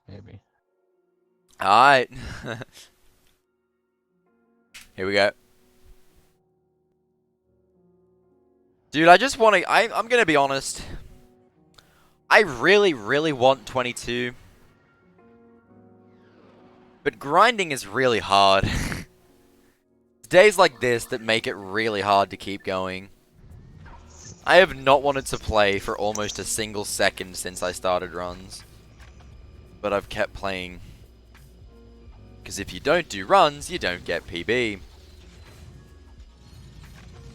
maybe. Alright. Here we go. Dude, I just want to... I'm gonna be honest. I really, really want 22. But grinding is really hard. Days like this that make it really hard to keep going. I have not wanted to play for almost a single second since I started runs. But I've kept playing. Because if you don't do runs, you don't get PB.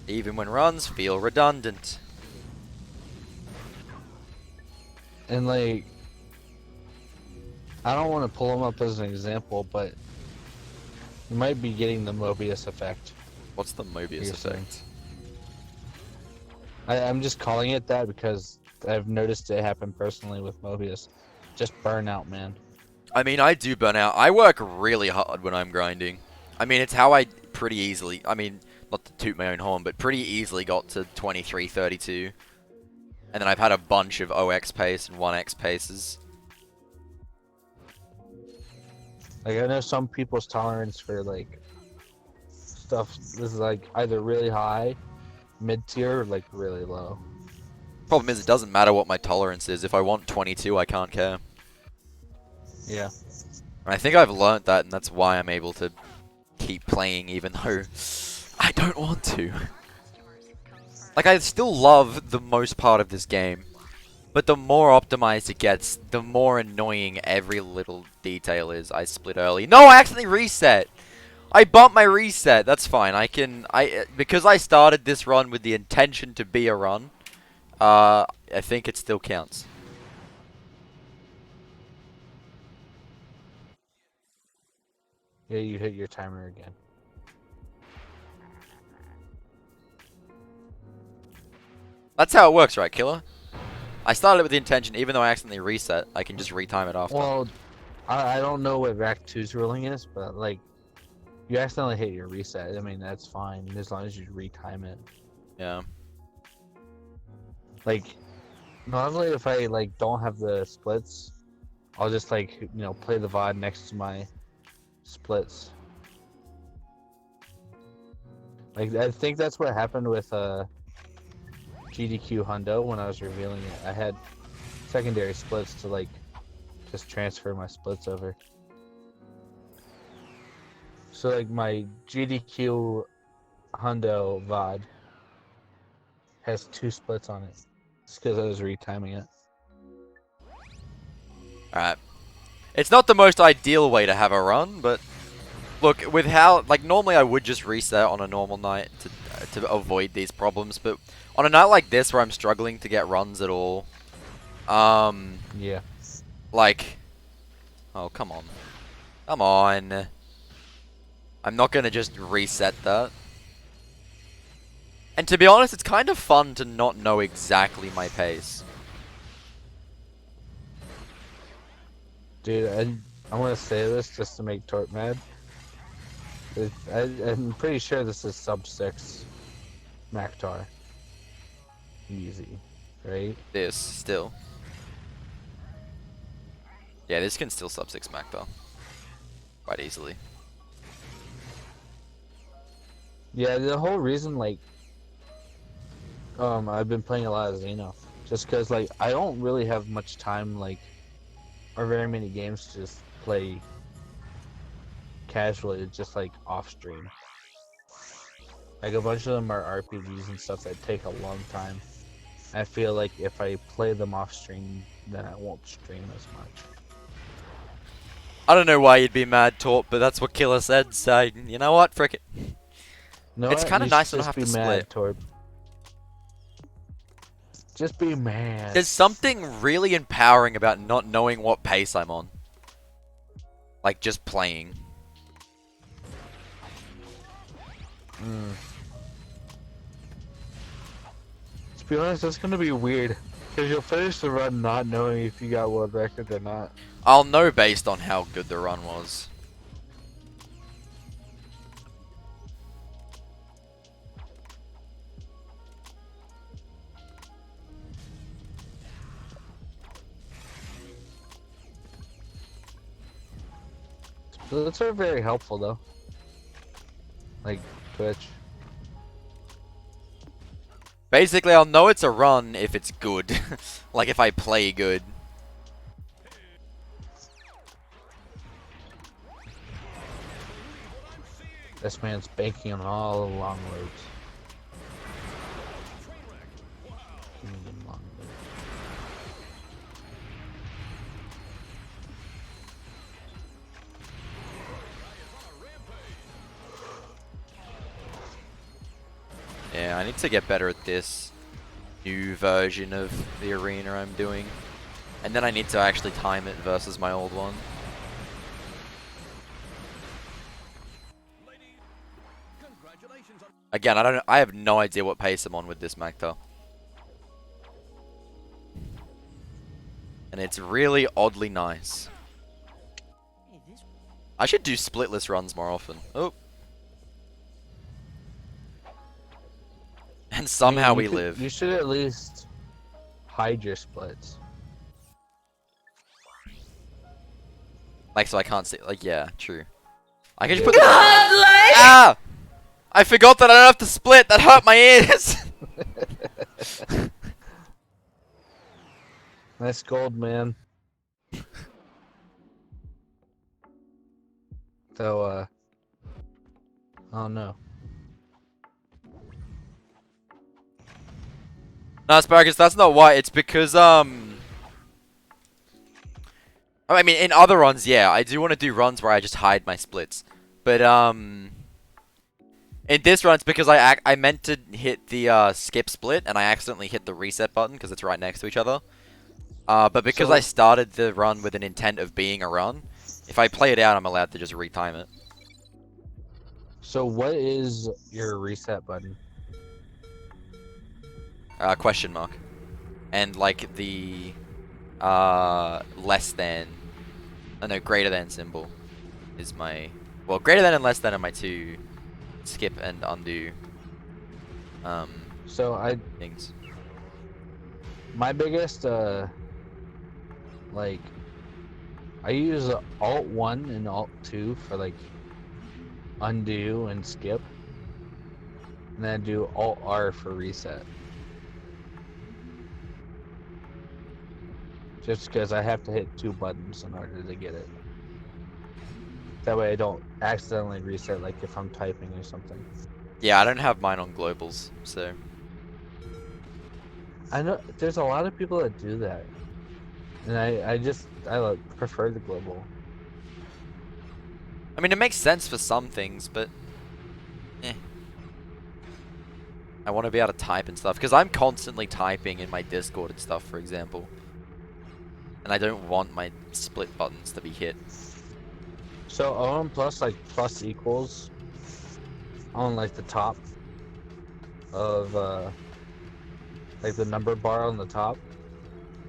Even when runs feel redundant. And like, I don't want to pull him up as an example, but you might be getting the Mobius effect. What's the Mobius effect? I'm just calling it that because I've noticed it happen personally with Mobius. Just burnout, man. I mean, I do burn out. I work really hard when I'm grinding. I mean, it's how I pretty easily, I mean, not to toot my own horn, but pretty easily got to 23, 32. And then I've had a bunch of OX pace and 1X paces. Like, I know some people's tolerance for like stuff is like either really high, mid tier, or like really low. Problem is, it doesn't matter what my tolerance is. If I want 22, I can't care. Yeah. And I think I've learnt that, and that's why I'm able to keep playing even though I don't want to. Like, I still love the most part of this game, but the more optimized it gets, the more annoying every little detail is. I split early. No, I accidentally reset! I bumped my reset. That's fine. Because I started this run with the intention to be a run, I think it still counts. Yeah, you hit your timer again. That's how it works, right, Killer? I started it with the intention, even though I accidentally reset, I can just retime it after. Well, I don't know what Rack 2's ruling is, but like, you accidentally hit your reset. I mean, that's fine as long as you retime it. Yeah. Like, normally if I like don't have the splits, I'll just like play the VOD next to my splits. Like, I think that's what happened with GDQ Hundo when I was revealing it. I had secondary splits to like just transfer my splits over. So like my GDQ Hundo VOD has 2 splits on it. It's because I was retiming it. Alright. It's not the most ideal way to have a run, but look, with how, like, normally I would just reset on a normal night to avoid these problems, but on a night like this where I'm struggling to get runs at all, Yeah. like, oh, come on. Come on. I'm not gonna just reset that. And to be honest, it's kind of fun to not know exactly my pace. Dude, I want to say this just to make Torp mad. I'm pretty sure this is sub 6 Maktar. Easy, right? This, still. Yeah, this can still sub 6 Mac though. Quite easily. Yeah, the whole reason, like, I've been playing a lot of Xeno. Just because, like, I don't really have much time, like, or very many games to just play casually, just like off stream. Like, a bunch of them are RPGs and stuff that take a long time. I feel like if I play them off stream, then I won't stream as much. I don't know why you'd be mad, Torp, but that's what Killer said, so you know what? Frick it. No, It's kind you of should nice to not just have be to mad, split. Torb. Just be mad. There's something really empowering about not knowing what pace I'm on. Like, just playing. Mm. To be honest, that's gonna be weird. Because you'll finish the run not knowing if you got world record or not. I'll know based on how good the run was. Those are very helpful though. Like Twitch. Basically, I'll know it's a run if it's good. Like if I play good. This man's banking on all the long roads. Long roads. Yeah, I need to get better at this new version of the arena I'm doing. And then I need to actually time it versus my old one. Again, I have no idea what pace I'm on with this Macta. And it's really oddly nice. I should do splitless runs more often. Oh. And somehow we live. You should at least hide your splits. Like, so I can't see. Like, yeah, true. I can just put the. Ah! I forgot that I don't have to split. That hurt my ears. Nice gold, man. So, oh no. No, Asparagus, that's not why. It's because, I mean, in other runs, yeah, I do want to do runs where I just hide my splits. But, in this run, it's because I meant to hit the, skip split, and I accidentally hit the reset button, because it's right next to each other. But because I started the run with an intent of being a run, if I play it out, I'm allowed to just retime it. So what is your reset button? Question mark. And, like, the, less than, no, greater than symbol is my, well, greater than and less than are my two skip and undo, So things. my biggest, like, I use Alt 1 and Alt 2 for, like, undo and skip. And then I do Alt R for reset. Just because I have to hit 2 buttons in order to get it. That way I don't accidentally reset, like if I'm typing or something. Yeah, I don't have mine on globals, so. I know there's a lot of people that do that. And I like, prefer the global. I mean, it makes sense for some things, but, eh. I want to be able to type and stuff, because I'm constantly typing in my Discord and stuff, for example. And I don't want my split buttons to be hit. So OM plus, like, plus equals on, like, the top of, like, the number bar on the top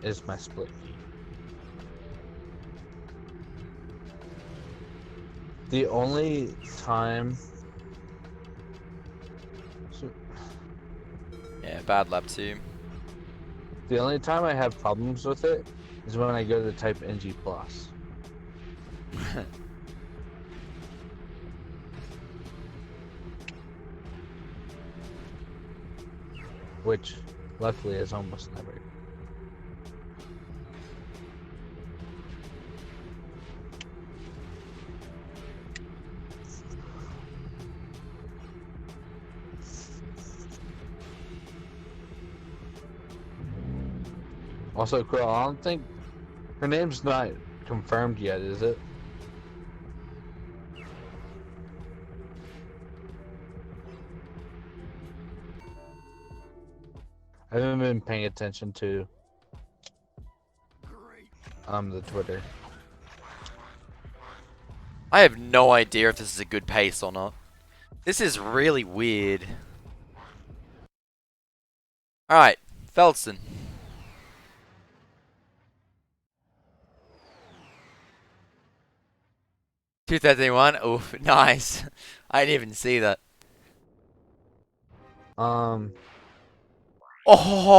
is my split key. The only time... Yeah, bad lab too. The only time I have problems with it is when I go to type NG+. Which, luckily, is almost never. Also, Quill, I don't think her name's not confirmed yet, is it? I haven't been paying attention to the Twitter. I have no idea if this is a good pace or not. This is really weird. Alright, Felsen. $231. Oof, nice. I didn't even see that. Oh,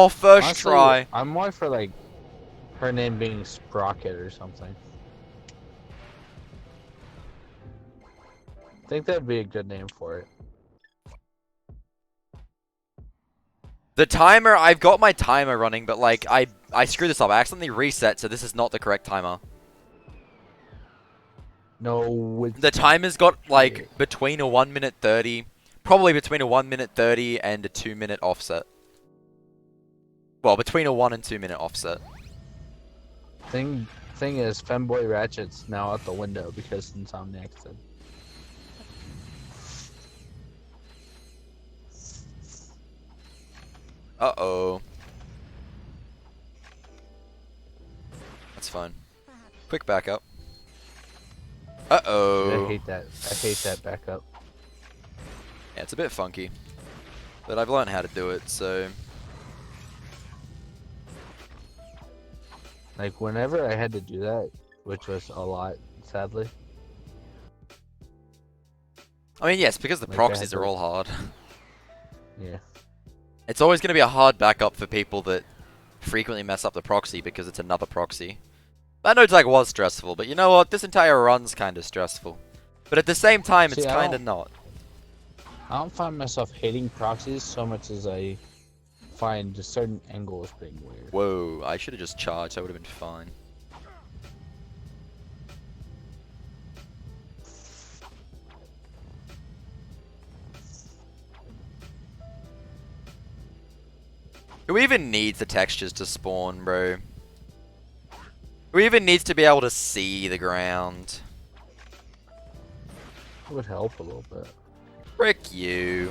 first Honestly, try. I'm more for, like, her name being Sprocket or something. think that'd be a good name for it. The timer, I've got my timer running, but like I screwed this up. I accidentally reset, so this is not the correct timer. No, The timer's got like between a 1 minute 30, probably between a 1 minute 30 and a 2 minute offset. Well, between a 1 and 2 minute offset. Thing is, Femboy Ratchet's now out the window because Insomniac said. Uh-oh. That's fine. Quick backup. Uh-oh. I hate that. I hate that backup. Yeah, it's a bit funky. But I've learned how to do it, so... Like, whenever I had to do that, which was a lot, sadly. I mean, yes, because the Like, proxies are all hard. Yeah. It's always going to be a hard backup for people that frequently mess up the proxy because it's another proxy. That no tag was stressful, but you know what? This entire run's kind of stressful. But at the same time, it's kind of not. I don't find myself hating proxies so much as I find certain angles being weird. Whoa, I should have just charged. That would have been fine. Who even needs the textures to spawn, bro? Who even needs to be able to see the ground? It would help a little bit. Frick you.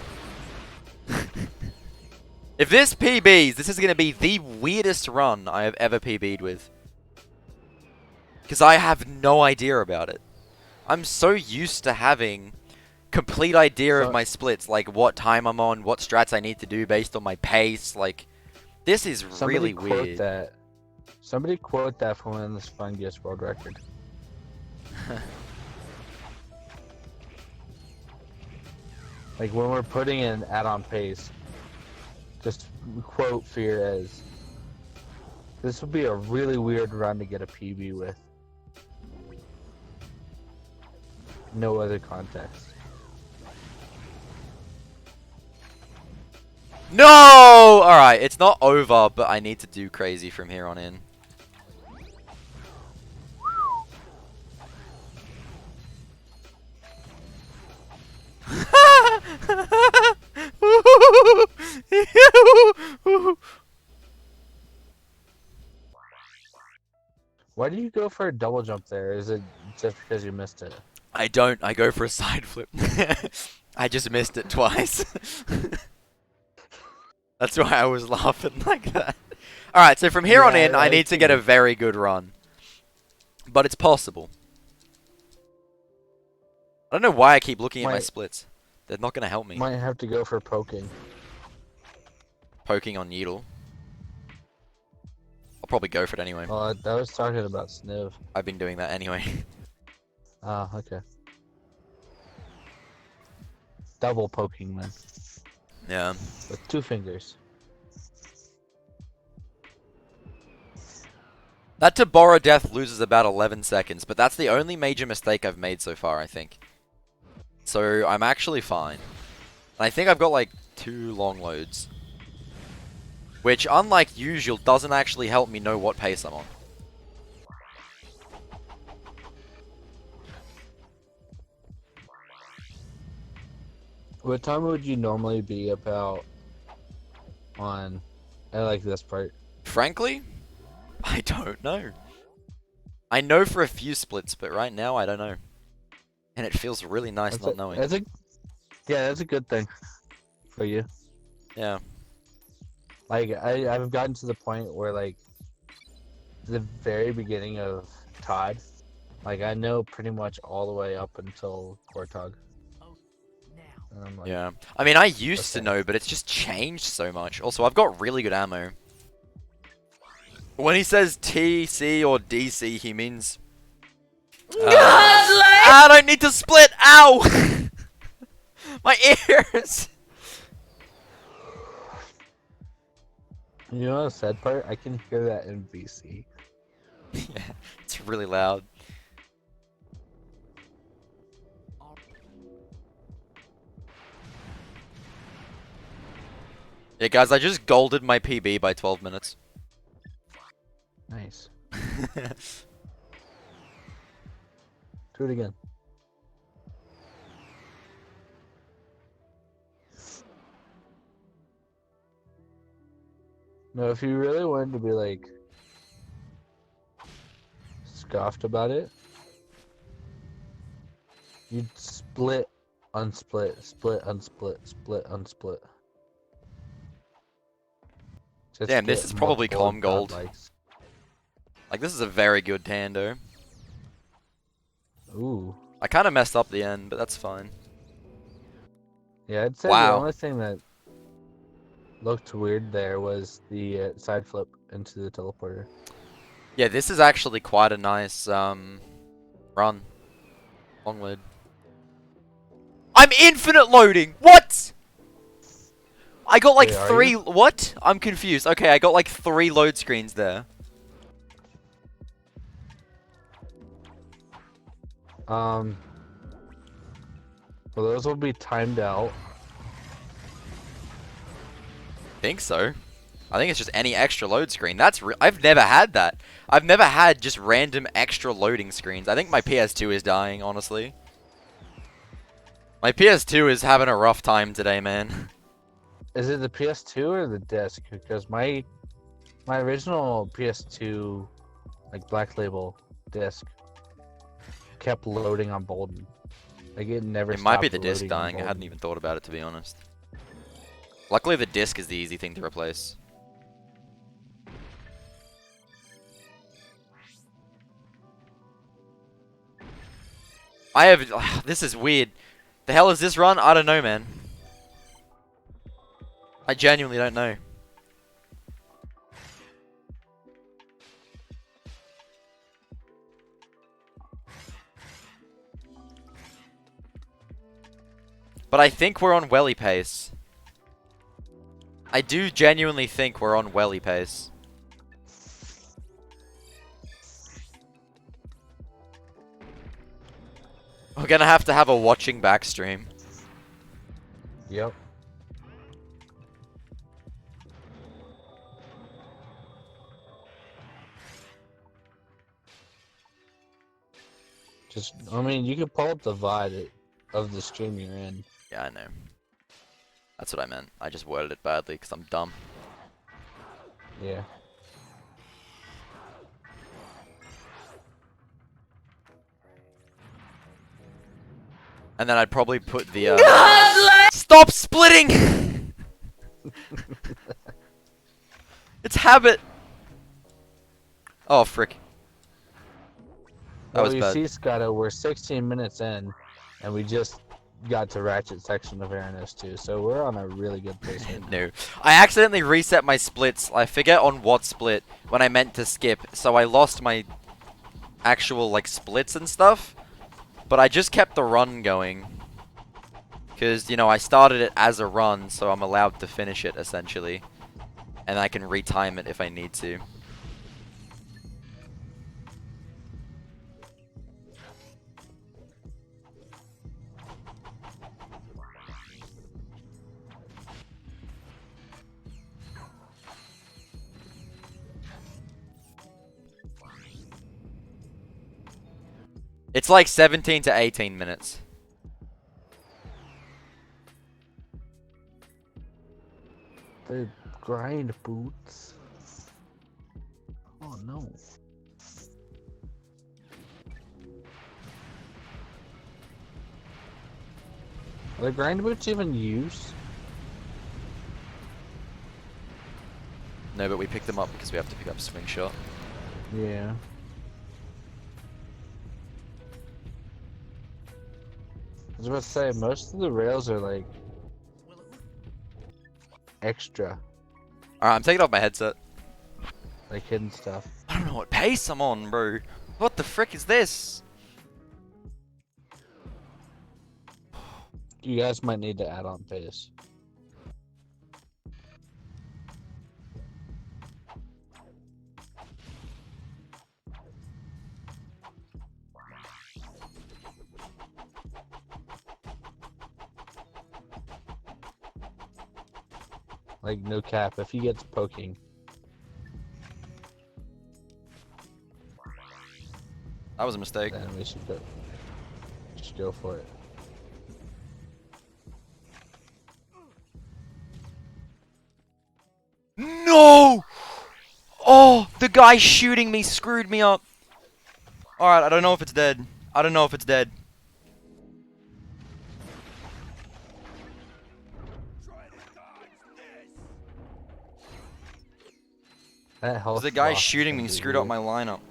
If this PBs, this is going to be the weirdest run I have ever PB'd with. Because I have no idea about it. I'm so used to having complete idea of my splits, like what time I'm on, what strats I need to do based on my pace, like... This is really weird. Somebody quote that from when this fun gets world record. Like when we're putting in add-on pace, just quote Fear as, this would be a really weird run to get a PB with. No other context. No! Alright, it's not over, but I need to do crazy from here on in. Why do you go for a double jump there? Is it just because you missed it? I don't. I go for a side flip. I just missed it twice. That's why I was laughing like that. Alright, so from here on in, I need to get a very good run. But it's possible. I don't know why I keep looking at my splits. They're not going to help me. Might have to go for poking. Poking on Needle. I'll probably go for it anyway. Oh, I was talking about Sniv. I've been doing that anyway. Ah, okay. Double poking then. Yeah. With 2 fingers. That to borrow death loses about 11 seconds, but that's the only major mistake I've made so far, I think. So I'm actually fine. And I think I've got like 2 long loads. Which, unlike usual, doesn't actually help me know what pace I'm on. What time would you normally be about on, I like this part. Frankly, I don't know. I know for a few splits, but right now I don't know. And it feels really nice not knowing. Yeah, that's a good thing for you. Yeah. Like, I've gotten to the point where, like, the very beginning of Todd, like, I know pretty much all the way up until Kortog. Like, yeah. I mean, I used to know, but it's just changed so much. Also, I've got really good ammo. When he says TC or DC, he means... I don't need to split! Ow! My ears! You know the sad part? I can hear that in VC. Yeah, it's really loud. Yeah, guys, I just golded my PB by 12 minutes. Nice. Do it again. No, if you really wanted to be like scoffed about it, you'd split, unsplit, split, unsplit, split, unsplit. Just Damn, this get is probably multiple calm gold. godlikes. Like, this is a very good Tando. Ooh. I kind of messed up the end, but that's fine. Yeah, I'd say Wow. the only thing that looked weird there was the side flip into the teleporter. Yeah, this is actually quite a nice, run. Onward. I'm infinite loading! What?! I got like Wait, are 3... you? What? I'm confused. Okay, I got like 3 load screens there. Well, those will be timed out. Think so. I think it's just any extra load screen. I've never had that. I've never had just random extra loading screens. I think my PS2 is dying, honestly. My PS2 is having a rough time today, man. Is it the PS2 or the disc? Because my original PS2, like Black Label disc, kept loading on Bolden. Like it never. It might be the stopped disc loading on dying. I hadn't Bolden. even thought about it, to be honest. Luckily, the disc is the easy thing to replace. I have... this is weird. The hell is this run? I don't know, man. I genuinely don't know. But I think we're on welly pace. I do genuinely think we're on welly pace. We're gonna have to have a watching back stream. Yep. Just, I mean, you can pull up the VOD of the stream you're in. Yeah, I know. That's what I meant. I just worded it badly because I'm dumb. Yeah. And then I'd probably put the Stop splitting! It's habit! Oh, frick. That Well, was you bad. see, Scotto, we're 16 minutes in, and we just got to Ratchet section of Aranos too, so we're on a really good pace right now. No. I accidentally reset my splits. I forget on what split when I meant to skip, so I lost my actual, like, splits and stuff. But I just kept the run going. Because, you know, I started it as a run, so I'm allowed to finish it, essentially. And I can retime it if I need to. It's like 17 to 18 minutes. The grind boots. Oh no. Are the grind boots even used? No, but we picked them up because we have to pick up swing shot. Yeah. I was about to say, most of the rails are like extra, Alright, I'm taking off my headset. like hidden stuff. I don't know what pace I'm on, bro. What the frick is this? You guys might need to add on pace. Like, no cap. If he gets poking, That was a mistake. then we should go. Just go for it. No! Oh, the guy shooting me screwed me up. Alright, I don't know if it's dead. I don't know if it's dead. That health. The guy loss is shooting gonna me be screwed up weird. my lineup.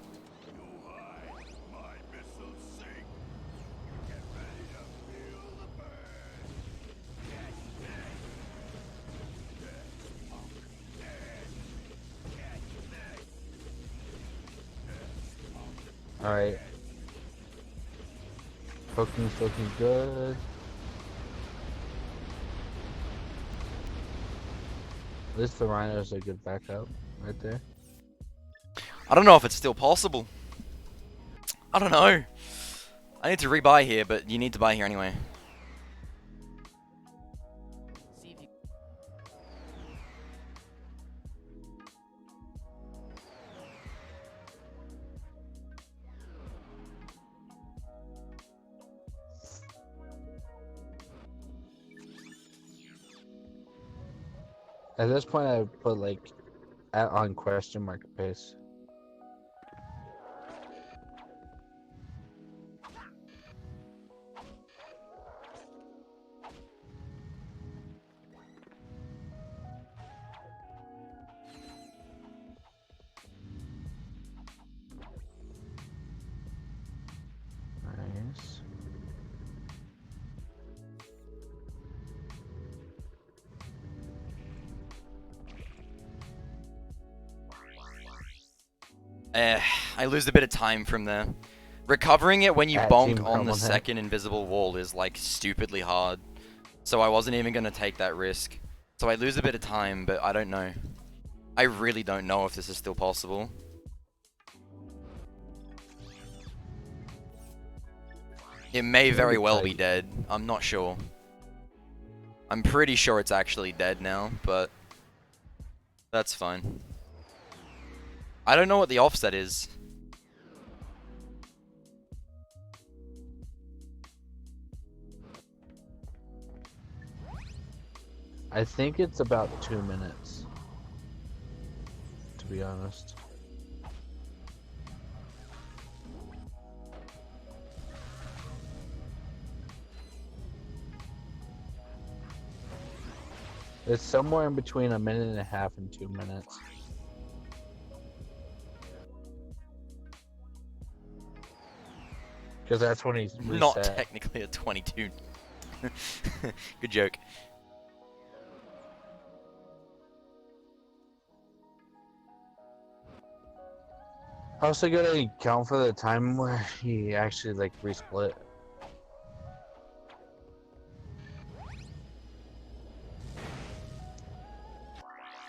Alright. Poking's looking good. At least the Rhino's a good backup right there. I don't know if it's still possible. I don't know. I need to rebuy here, but you need to buy here anyway. At this point, I would put like on question mark pace. Nice. I lose a bit of time from there. Recovering it when you At bonk Team on the Crumblehead. second invisible wall is like stupidly hard. So I wasn't even gonna take that risk. So I lose a bit of time, but I don't know. I really don't know if this is still possible. It may very well be dead. I'm not sure. I'm pretty sure it's actually dead now, but that's fine. I don't know what the offset is. I think it's about 2 minutes. To be honest. It's somewhere in between 1.5 minutes and 2 minutes. Because that's when he's reset. Not technically a 22. Good joke. I also gotta count for the time where he actually like resplit.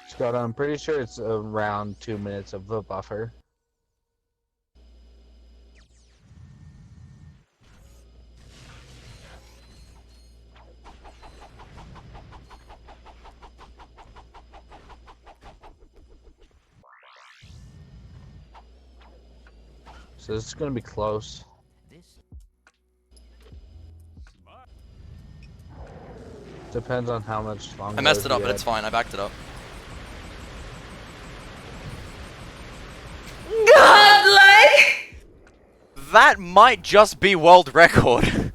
Scott, I'm pretty sure it's around 2 minutes of a buffer. So this is gonna be close. Depends on how much longer. I messed it up, but it's fine. I backed it up. Godlike! That might just be world record.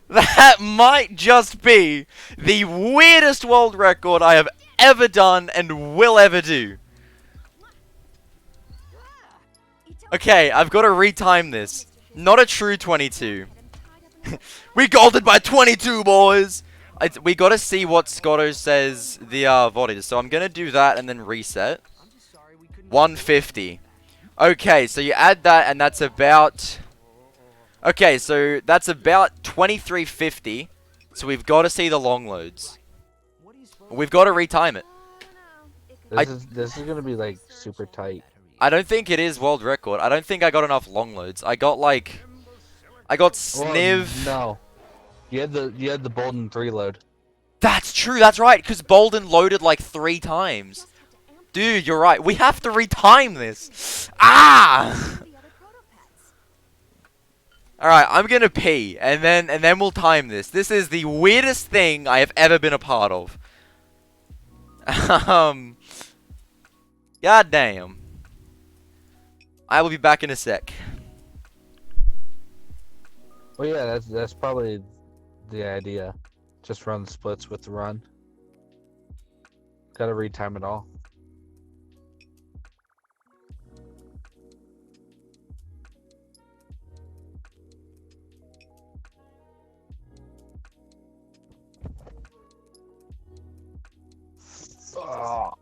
That might just be the weirdest world record I have ever done and will ever do. Okay, I've got to retime this. Not a true 22. We golded by 22, boys! We got to see what Scotto says the VOD is. So I'm going to do that and then reset. 150. Okay, so you add that and that's about... Okay, so that's about 2350. So we've got to see the long loads. We've got to retime it. This is gonna be like super tight. I don't think it is world record. I don't think I got enough long loads. I got like... I got Sniv... Well, no. You had the Bolden 3 load. That's true, that's right, because Bolden loaded like 3 times. Dude, you're right. We have to retime this. Ah! Alright, I'm gonna pee, and then we'll time this. This is the weirdest thing I have ever been a part of. God damn. I will be back in a sec. Well, yeah, that's probably the idea. Just run splits with the run. Gotta retime it all. Oh.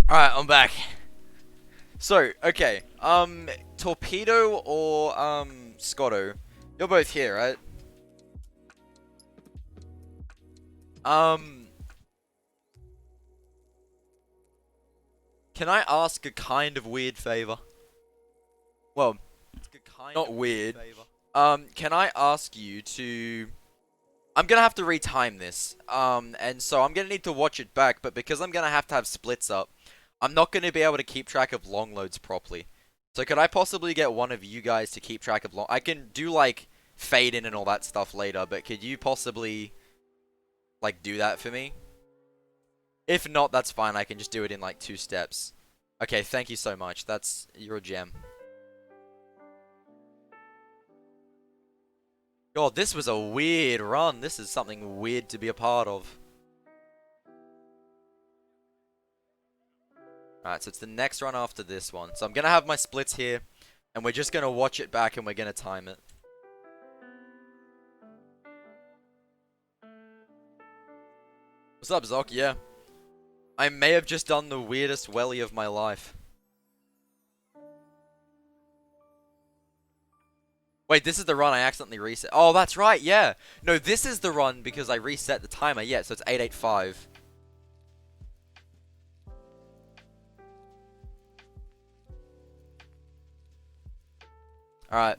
Alright, I'm back. So, okay. Torpedo or, Scotto? You're both here, right? Can I ask a kind of weird favor? Well, not weird. Can I ask you to... I'm gonna have to retime this. And so I'm gonna need to watch it back, but because I'm gonna have to have splits up, I'm not gonna be able to keep track of long loads properly. So could I possibly get one of you guys to keep track of long... I can do, like, fade in and all that stuff later, but could you possibly, like, do that for me? If not, that's fine. I can just do it in, like, 2 steps. Okay, thank you so much. You're a gem. God, this was a weird run. This is something weird to be a part of. Alright, so it's the next run after this one. So I'm gonna have my splits here, and we're just gonna watch it back and we're gonna time it. What's up, Zoc? Yeah. I may have just done the weirdest welly of my life. Wait, this is the run I accidentally reset. Oh, that's right, yeah. No, this is the run because I reset the timer. Yeah, so it's 885. Alright.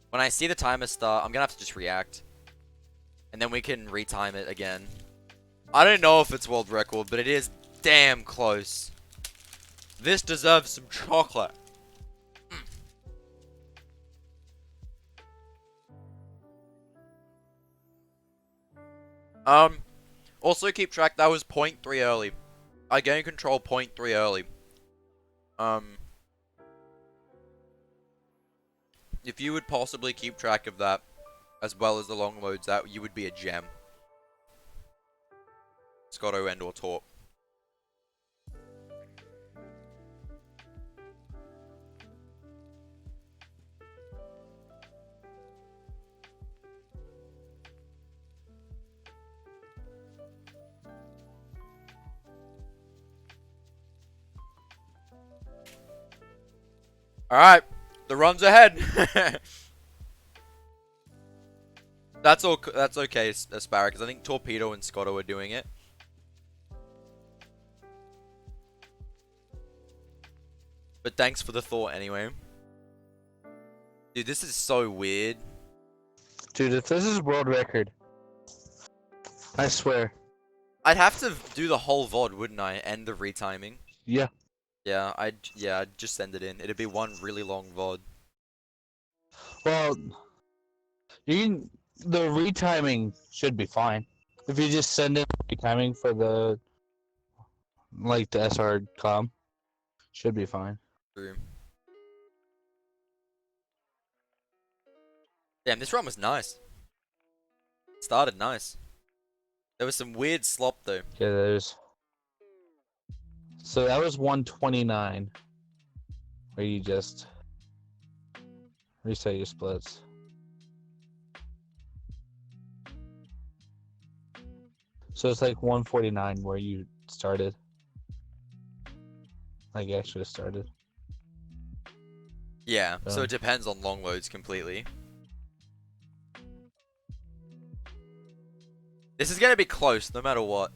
When I see the timer start, I'm gonna have to just react. And then we can retime it again. I don't know if it's world record, but it is damn close. This deserves some chocolate. Also keep track, that was 0.3 early. I gain control 0.3 early. If you would possibly keep track of that, as well as the long loads, that you would be a gem. Scotto and or Torp. Alright, the run's ahead. That's okay, Aspara, because I think Torpedo and Scotto are doing it. But thanks for the thought anyway. Dude, this is so weird. Dude, if this is world record, I swear. I'd have to do the whole VOD, wouldn't I? And the retiming. Yeah. Yeah, I'd just send it in. It'd be one really long VOD. Well, the retiming should be fine. If you just send in retiming for the Like the SR com. Should be fine. True. Damn, this run was nice. Started nice. There was some weird slop though. Yeah, there's. So that was 129. Where you just reset your splits. So it's like 149 where you started. Like actually started. Yeah, so Yeah. it depends on long loads completely. This is gonna be close no matter what.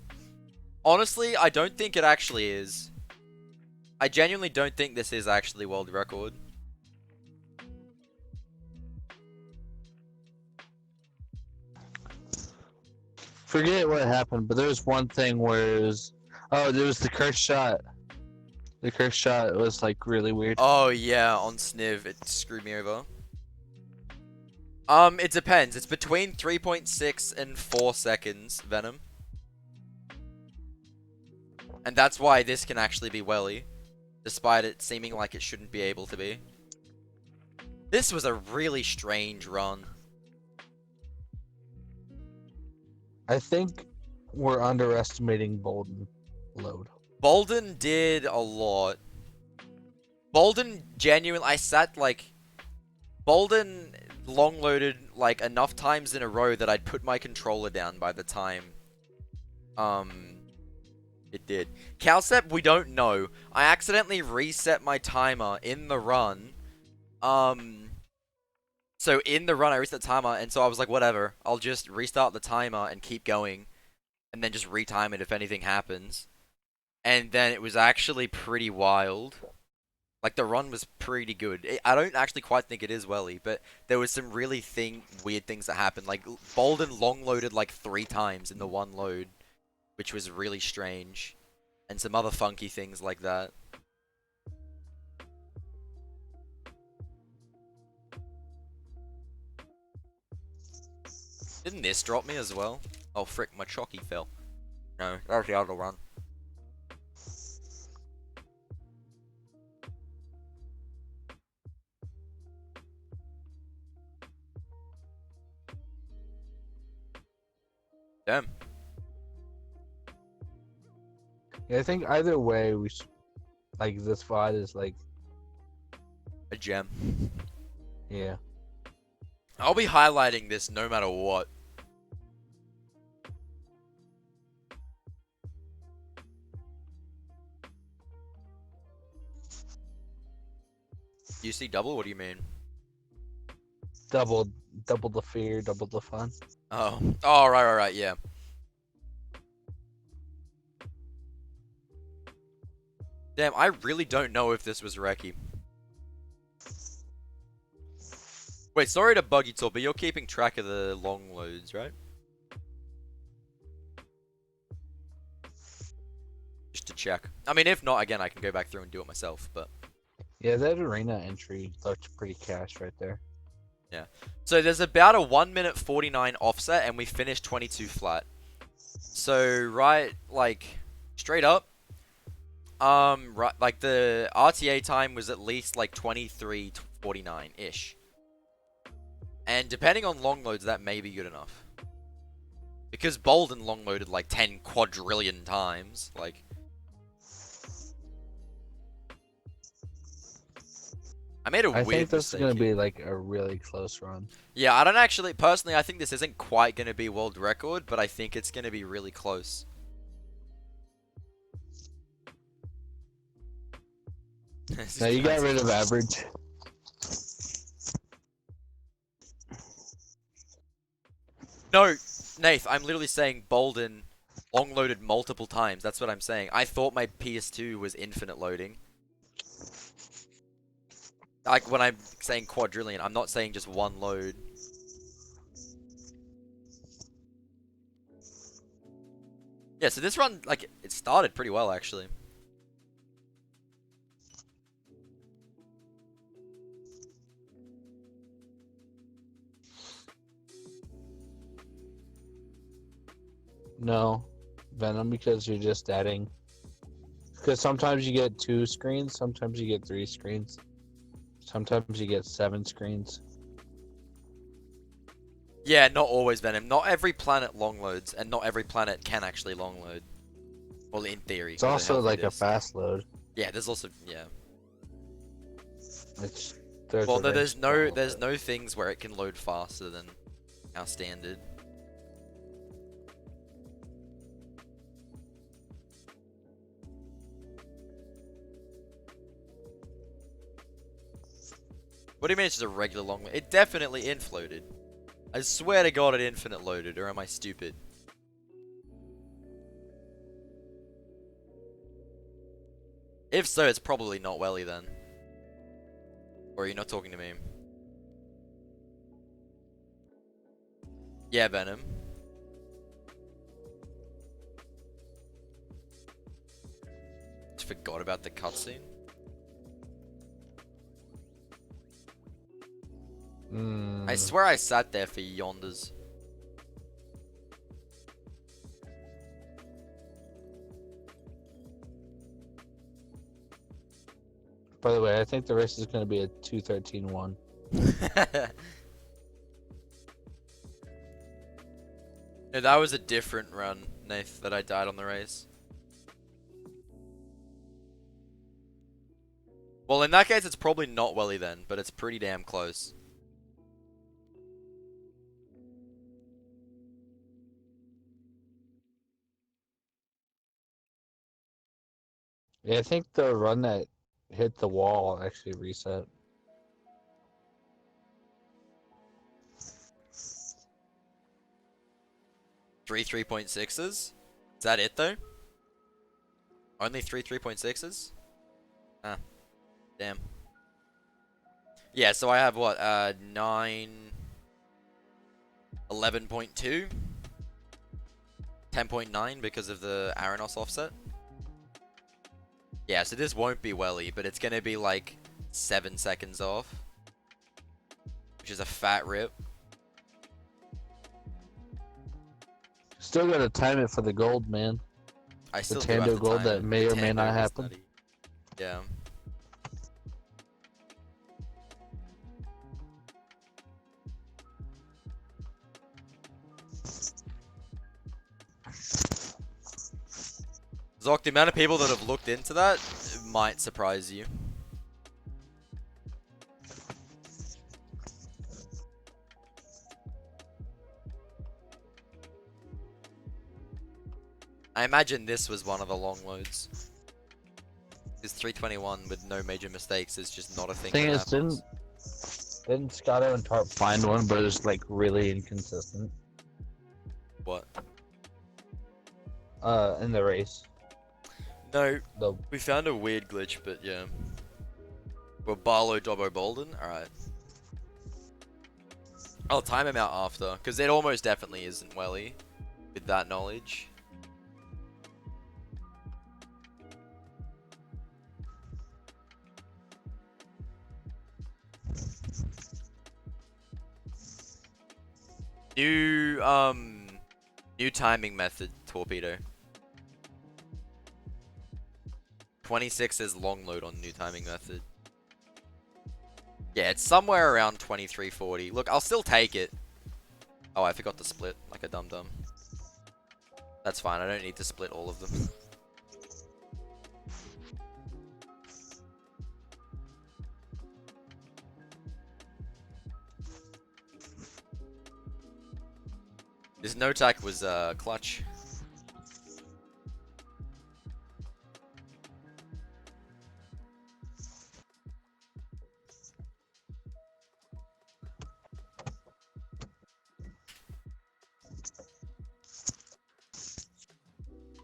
Honestly, I don't think it actually is. I genuinely don't think this is actually world record. Forget what happened, but there was one thing where it was. Oh, there was the curse shot. The curse shot was like really weird. Oh yeah, on Sniv, it screwed me over. It depends. It's between 3.6 and 4 seconds, Venom. And that's why this can actually be welly, despite it seeming like it shouldn't be able to be. This was a really strange run. I think we're underestimating Bolden load. Bolden did a lot. Bolden genuinely, I sat like, Bolden long loaded like enough times in a row that I'd put my controller down by the time it did. Calcep, we don't know. I accidentally reset my timer in the run. So in the run I reset the timer, and so I was like, whatever, I'll just restart the timer and keep going, and then just retime it if anything happens. And then it was actually pretty wild. Like, the run was pretty good. I don't actually quite think it is welly, but there was some really weird things that happened. Like, Bolden long loaded like 3 times in the one load, which was really strange. And some other funky things like that. Didn't this drop me as well? Oh frick, my Chocky fell. No, that was the other run. Damn. Yeah, I think either way we like this VOD is like A gem. yeah. I'll be highlighting this no matter what. You see double? What do you mean? Double the fear, double the fun. Oh. Oh, right, yeah. Damn, I really don't know if this was Reki. Wait, sorry to bug you, Tor, but you're keeping track of the long loads, right? Just to check. I mean, if not, again, I can go back through and do it myself, but... Yeah, that arena entry looked pretty cash right there. Yeah. So there's about a 1 minute 49 offset, and we finished 22 flat. So, right, like, straight up, right, like, the RTA time was at least, like, 23:49-ish. And depending on long loads, that may be good enough. Because Bolden long loaded, like, 10 quadrillion times, like... I made a I weird think this is mistake gonna here. be like a really close run. Yeah, I don't actually, personally, I think this isn't quite going to be world record, but I think it's going to be really close. This is Now you got crazy. rid of average. No, Nath, I'm literally saying Bolden long loaded multiple times. That's what I'm saying. I thought my PS2 was infinite loading. Like, when I'm saying quadrillion, I'm not saying just one load. Yeah, so this run, like, it started pretty well, actually. No, Venom, because you're just adding Because sometimes you get 2 screens, sometimes you get 3 screens, sometimes you get 7 screens. Yeah, not always Venom. Not every planet long loads, and not every planet can actually long load. Well, in theory. It's with also healthy like a disk. fast load. Yeah, there's also yeah. It's there's Well, a no, range to all of there's it. no things where it can load faster than our standard. What do you mean it's just a regular long load? It definitely infloated. I swear to God it infinite loaded, or am I stupid? If so, it's probably not Welly then. Or are you not talking to me? Yeah, Venom. Just forgot about the cutscene. I swear I sat there for yonders. By the way, I think the race is going to be a 2:13.1. No, that was a different run, Nath, that I died on the race. Well, in that case, it's probably not Welly then, but it's pretty damn close. Yeah, I think the run that hit the wall actually reset. Three 3.6s? Is that it though? Only three 3.6s? Ah, damn. Yeah, so I have what, 9... 11.2? 10.9 because of the Aranos offset? Yeah, so this won't be Welly, but it's gonna be like 7 seconds off. Which is a fat rip. Still got to time it for the gold, man. I still do Tando have to gold time that it. may or may Tando not is happen. nutty. Yeah. Zoc, the amount of people that have looked into that might surprise you. I imagine this was one of the long loads. Because 321 with no major mistakes is just not a thing Thing that is, happens. didn't Scotto and Tarp find one, but it's like really inconsistent. What? In the race. No, The we found a weird glitch, but yeah. Well, Barlow, Dobbo, Bolden? Alright. I'll time him out after, because it almost definitely isn't Welly, with that knowledge. New timing method, Torpedo. 26 is long load on new timing method. Yeah, it's somewhere around 2340. Look, I'll still take it. Oh, I forgot to split, like a dum-dum. That's fine, I don't need to split all of them. This no-tack was, clutch.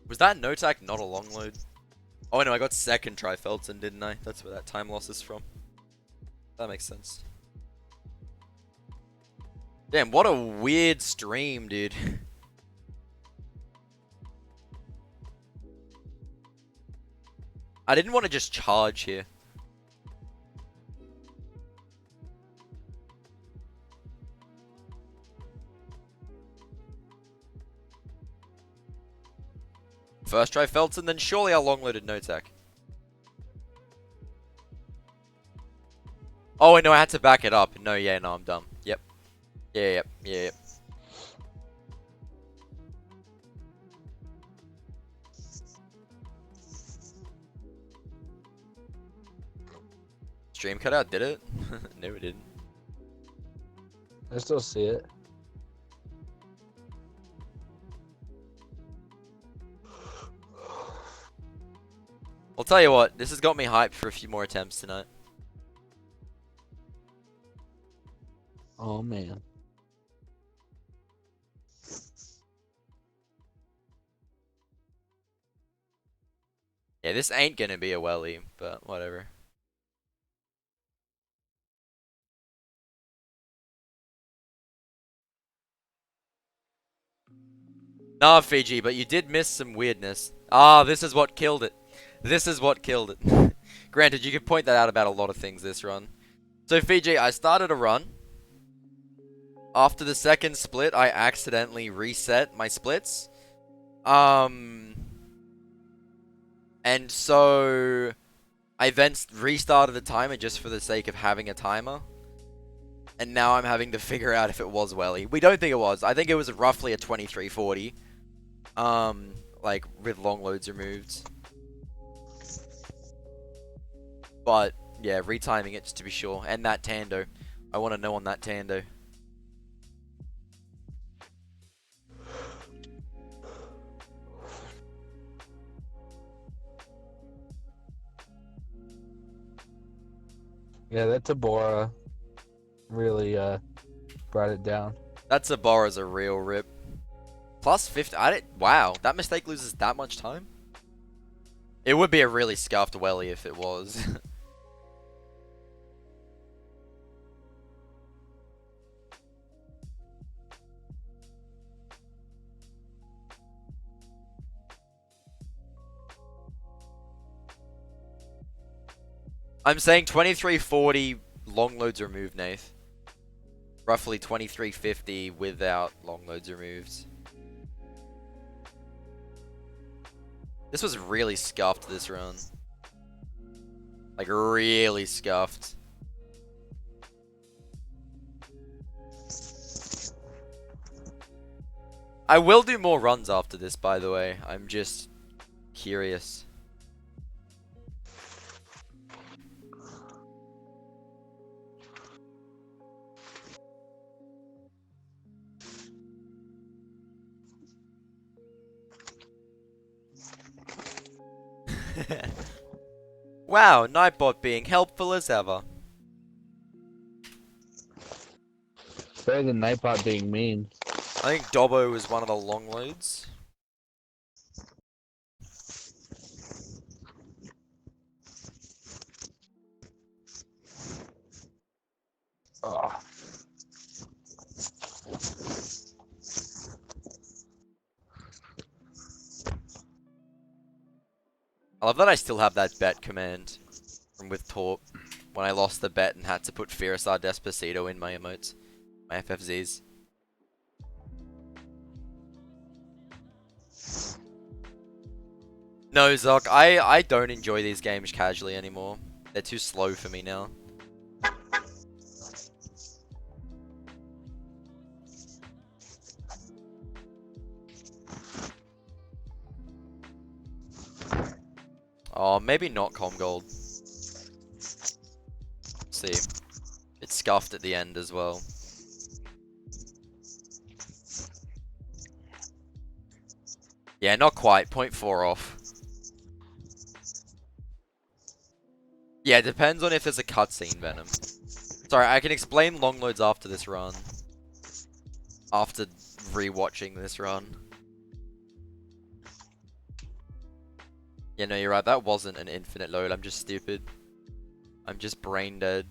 Was that no-tack not a long load? Oh no, I got second Trifelton, didn't I? That's where that time loss is from. That makes sense. Damn, what a weird stream, dude. I didn't want to just charge here. First try Felton, then surely I long-loaded no tech. Oh, no, I had to back it up. No, yeah, no, I'm dumb. Yep. Yeah. Stream cutout, did it? No, it didn't. I still see it. I'll tell you what, this has got me hyped for a few more attempts tonight. Oh man. Yeah, this ain't gonna be a welly, but whatever. Nah, Fiji, but you did miss some weirdness. Ah, this is what killed it. This is what killed it. Granted, you could point that out about a lot of things this run. So, Fiji, I started a run. After the second split, I accidentally reset my splits. And so I then restarted the timer just for the sake of having a timer. And now I'm having to figure out if it was welly. We don't think it was. I think it was roughly a 2340. Like with long loads removed. But yeah, retiming it just to be sure. And that Tando. I want to know on that Tando. Yeah, that Tabora really brought it down. That Zabara's a real rip. Plus 50. Wow, that mistake loses that much time? It would be a really scuffed welly if it was. I'm saying 2340 long loads removed, Nath. Roughly 2350 without long loads removed. This was really scuffed this run. Like really scuffed. I will do more runs after this, by the way. I'm just curious. Wow, Nightbot being helpful as ever. Better than Nightbot being mean. I think Dobbo was one of the long loads. Oh. I love that I still have that bet command from with Torp when I lost the bet and had to put Firisar Despacito in my emotes, my FFZs. No, Zoc, I don't enjoy these games casually anymore. They're too slow for me now. Oh, maybe not Comgold. See. It's scuffed at the end as well. Yeah, not quite. 0.4 off. Yeah, it depends on if there's a cutscene, Venom. Sorry, I can explain long loads after this run. After rewatching this run. Yeah, no, you're right. That wasn't an infinite load. I'm just stupid. I'm just brain dead.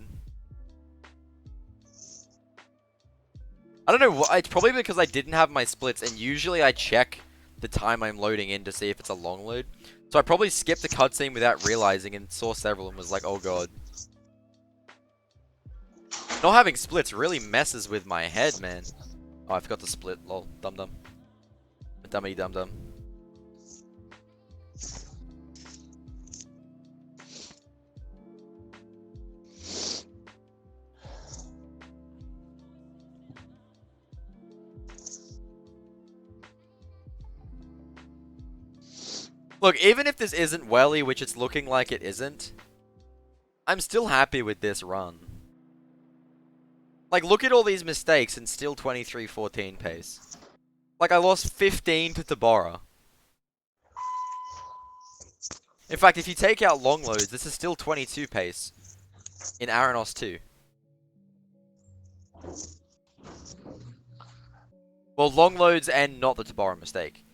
I don't know. It's probably because I didn't have my splits, and usually I check the time I'm loading in to see if it's a long load. So I probably skipped the cutscene without realizing and saw several and was like, oh god. Not having splits really messes with my head, man. Oh, I forgot to split. Lol. Dum-dum. Dummy dum-dum. Look, even if this isn't welly, which it's looking like it isn't, I'm still happy with this run. Like, look at all these mistakes and still 23-14 pace. Like, I lost 15 to Tabora. In fact, if you take out long loads, this is still 22 pace in Aranos 2. Well, long loads and not the Tabora mistake.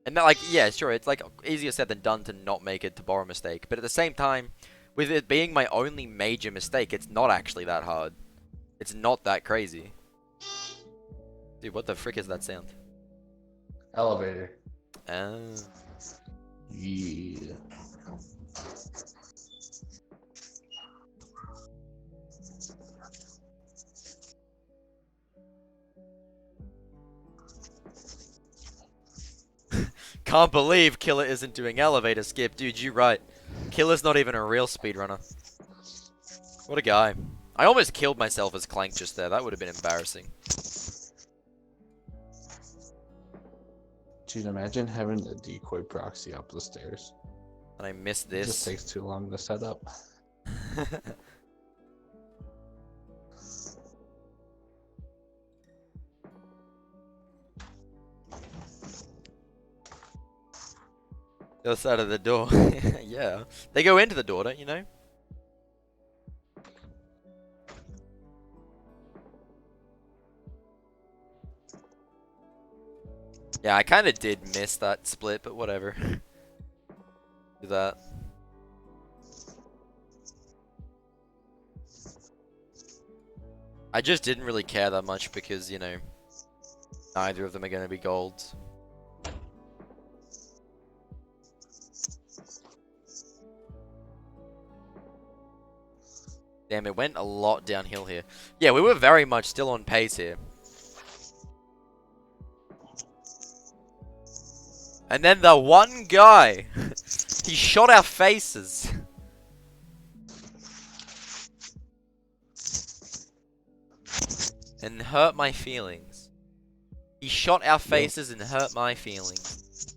And that, like, yeah, sure, it's like easier said than done to not make a Tabora mistake. But at the same time, with it being my only major mistake, it's not actually that hard. It's not that crazy. Dude, what the frick is that sound? Elevator. Oh. Yeah. Can't believe Killer isn't doing elevator skip. Dude, you right. Killer's not even a real speedrunner. What a guy. I almost killed myself as Clank just there. That would have been embarrassing. Dude, imagine having a decoy proxy up the stairs. And I missed It just this. takes too long to set up. The other side of the door. Yeah. They go into the door, don't you know? Yeah, I kind of did miss that split, but whatever. Do that. I just didn't really care that much because, you know, neither of them are going to be golds. Damn, it went a lot downhill here. Yeah, we were very much still on pace here. And then the one guy, he shot our faces. And hurt my feelings. He shot our faces and hurt my feelings.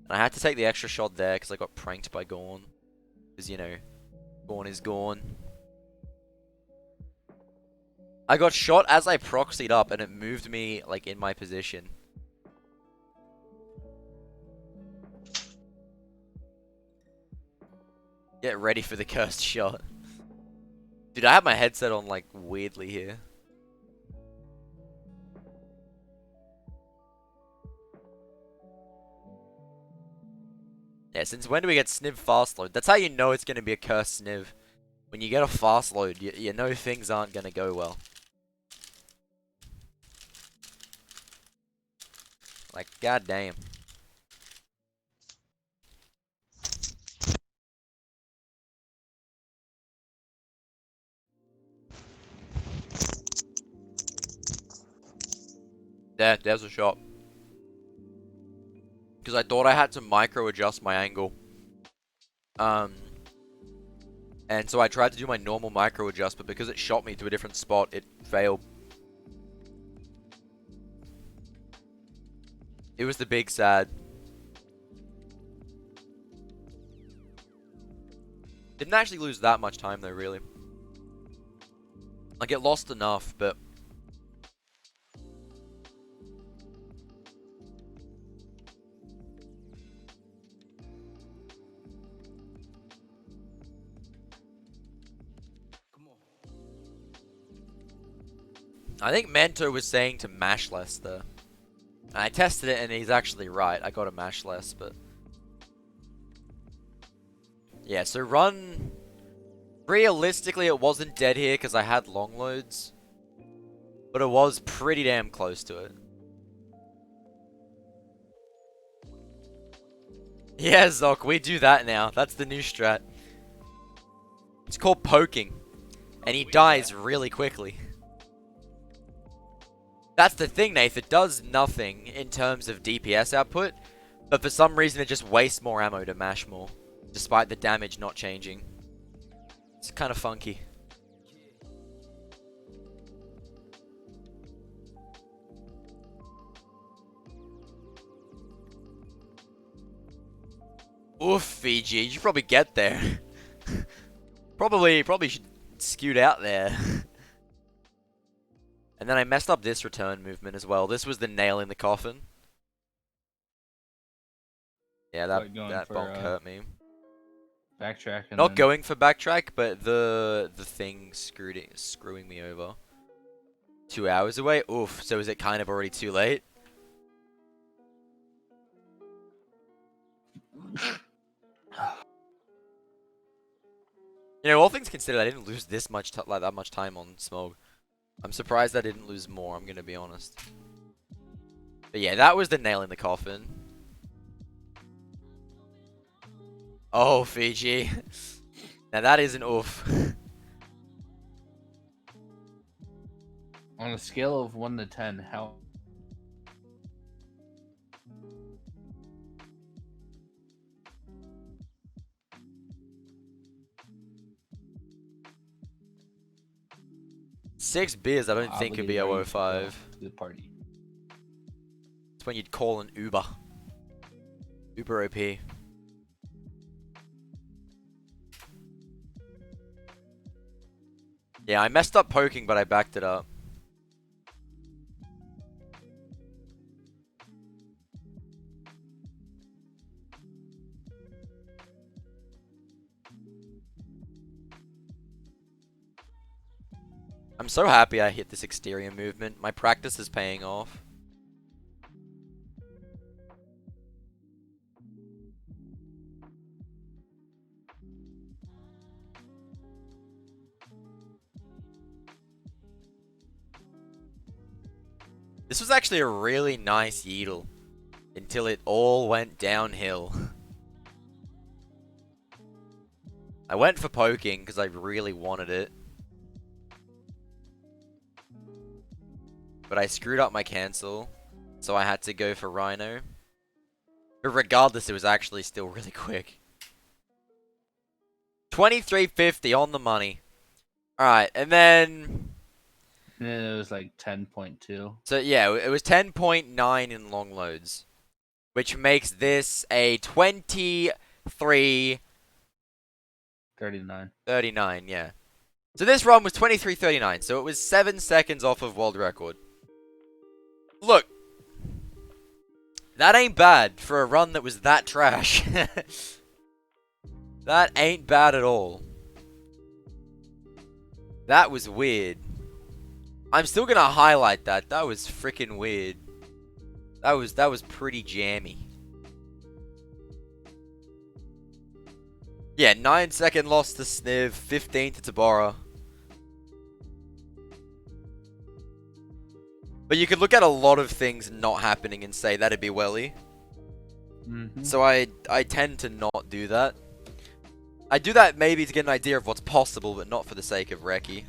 And I had to take the extra shot there because I got pranked by Gorn. Because, you know, Gorn is Gorn. I got shot as I proxied up and it moved me, like, in my position. Get ready for the cursed shot. Dude, I have my headset on, like, weirdly here. Yeah, since when do we get Sniv fast load? That's how you know it's going to be a cursed Sniv. When you get a fast load, you know things aren't going to go well. Like, goddamn. There's a shot. Because I thought I had to micro adjust my angle. And so I tried to do my normal micro adjust, but because it shot me to a different spot, it failed. It was the big sad. Didn't actually lose that much time though, really. Like, it lost enough, but... I think Mento was saying to mash less there. And I tested it and he's actually right. I got to mash less, but... Yeah, so run... Realistically, it wasn't dead here because I had long loads. But it was pretty damn close to it. Yeah, Zoc, we do that now. That's the new strat. It's called poking. And he dies really quickly. That's the thing, Nath. It does nothing in terms of DPS output, but for some reason it just wastes more ammo to mash more, despite the damage not changing. It's kind of funky. Oof, Fiji, you should probably get there. probably should scoot out there. And then I messed up this return movement as well. This was the nail in the coffin. Yeah, Like going that for, bonk hurt me. Backtrack. And Not then... going for backtrack, but the thing screwing me over. 2 hours away? Oof, so is it kind of already too late? You know, all things considered, I didn't lose this much like that much time on Smog. I'm surprised I didn't lose more, I'm gonna be honest. But yeah, that was the nail in the coffin. Oh, Fiji. Now that is an oof. On a scale of 1 to 10, how... Six beers, I don't think could be obligated 005. to the party. It's when you'd call an Uber. Uber OP. Yeah, I messed up poking, but I backed it up. I'm so happy I hit this exterior movement. My practice is paying off. This was actually a really nice Yeetle until it all went downhill. I went for poking because I really wanted it. But I screwed up my cancel, so I had to go for Rhino. But regardless, it was actually still really quick. 2350 on the money. Alright, and then... And then it was like 10.2. So yeah, it was 10.9 in long loads. Which makes this a 23... 39. 39, yeah. So this run was 23:39, so it was 7 seconds off of world record. Look, that ain't bad for a run that was that trash. That ain't bad at all. That was weird. I'm still gonna highlight that. That was freaking weird. That was pretty jammy. Yeah, 9-second loss to Sniv, 15 to Tabora. But you could look at a lot of things not happening and say that'd be welly. So I tend to not do that. I do that maybe to get an idea of what's possible, but not for the sake of Reki.